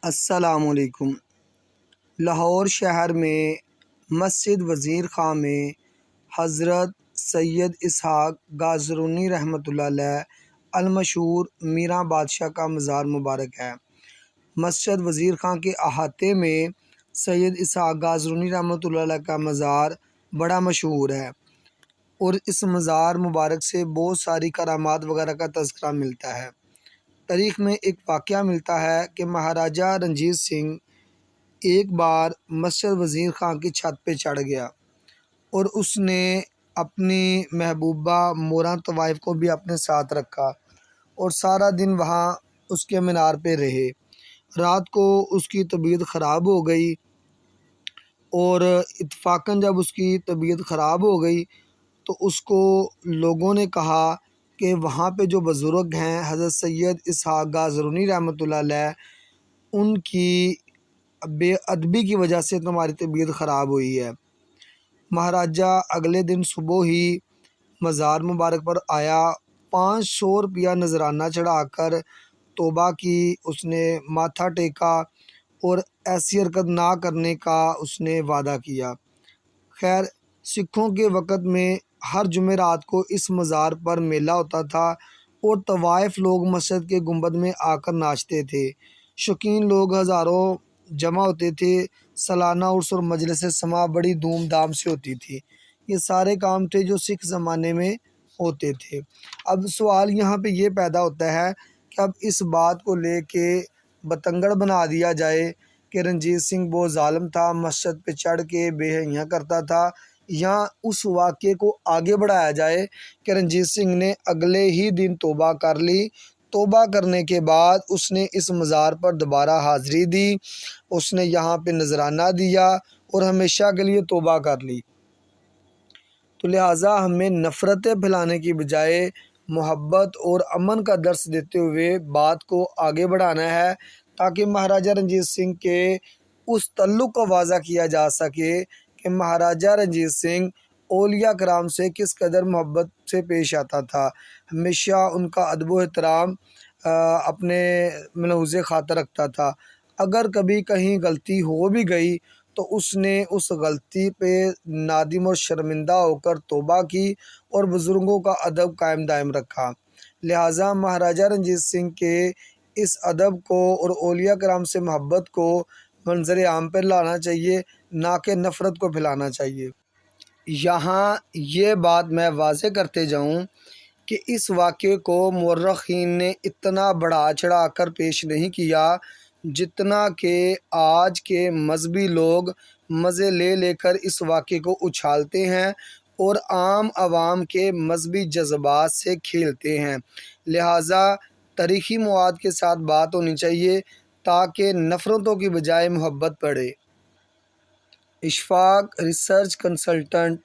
السلام علیکم۔ لاہور شہر میں مسجد وزیر خاں میں حضرت سید اسحاق گازرونی رحمۃ اللہ علیہ المشہور میراں بادشاہ کا مزار مبارک ہے۔ مسجد وزیر خاں کے احاطے میں سید اسحاق گازرونی رحمۃ اللہ علیہ کا مزار بڑا مشہور ہے اور اس مزار مبارک سے بہت ساری کرامات وغیرہ کا تذکرہ ملتا ہے۔ تاریخ میں ایک واقعہ ملتا ہے کہ مہاراجہ رنجیت سنگھ ایک بار مسجد وزیر خاں کی چھت پہ چڑھ گیا اور اس نے اپنی محبوبہ موراں طوائف کو بھی اپنے ساتھ رکھا اور سارا دن وہاں اس کے مینار پہ رہے۔ رات کو اس کی طبیعت خراب ہو گئی اور اتفاقاً جب اس کی طبیعت خراب ہو گئی تو اس کو لوگوں نے کہا کہ وہاں پہ جو بزرگ ہیں حضرت سید اسحاق گازرونی رحمۃ اللہ علیہ ان کی بے ادبی کی وجہ سے تمہاری طبیعت خراب ہوئی ہے۔ مہاراجہ اگلے دن صبح ہی مزار مبارک پر آیا، 500 روپیہ نذرانہ چڑھا کر توبہ کی، اس نے ماتھا ٹیکا اور ایسی حرکت نہ کرنے کا اس نے وعدہ کیا۔ خیر، سکھوں کے وقت میں ہر جمعرات کو اس مزار پر میلہ ہوتا تھا اور طوائف لوگ مسجد کے گنبد میں آ کر ناچتے تھے، شوقین لوگ ہزاروں جمع ہوتے تھے، سالانہ عرس اور مجلس سماع بڑی دھوم دھام سے ہوتی تھی۔ یہ سارے کام تھے جو سکھ زمانے میں ہوتے تھے۔ اب سوال یہاں پہ یہ پیدا ہوتا ہے کہ اب اس بات کو لے کے بتنگڑ بنا دیا جائے کہ رنجیت سنگھ بہت ظالم تھا، مسجد پہ چڑھ کے بے حیاں کرتا تھا، یا اس واقعے کو آگے بڑھایا جائے کہ رنجیت سنگھ نے اگلے ہی دن توبہ کر لی، توبہ کرنے کے بعد اس نے اس مزار پر دوبارہ حاضری دی، اس نے یہاں پہ نذرانہ دیا اور ہمیشہ کے لیے توبہ کر لی۔ تو لہٰذا ہمیں نفرتیں پھیلانے کی بجائے محبت اور امن کا درس دیتے ہوئے بات کو آگے بڑھانا ہے تاکہ مہاراجہ رنجیت سنگھ کے اس تعلق کو واضح کیا جا سکے کہ مہاراجہ رنجیت سنگھ اولیاء کرام سے کس قدر محبت سے پیش آتا تھا، ہمیشہ ان کا ادب و احترام اپنے ملحوظ خاطر رکھتا تھا۔ اگر کبھی کہیں غلطی ہو بھی گئی تو اس نے اس غلطی پہ نادم اور شرمندہ ہو کر توبہ کی اور بزرگوں کا ادب قائم دائم رکھا۔ لہٰذا مہاراجہ رنجیت سنگھ کے اس ادب کو اور اولیاء کرام سے محبت کو منظر عام پر لانا چاہیے، نہ کہ نفرت کو پھیلانا چاہیے۔ یہاں یہ بات میں واضح کرتے جاؤں کہ اس واقعے کو مورخین نے اتنا بڑھا چڑھا کر پیش نہیں کیا جتنا کہ آج کے مذہبی لوگ مزے لے لے کر اس واقعے کو اچھالتے ہیں اور عام عوام کے مذہبی جذبات سے کھیلتے ہیں۔ لہٰذا تاریخی مواد کے ساتھ بات ہونی چاہیے تاکہ نفرتوں کی بجائے محبت بڑھے۔ Ashfaq research consultant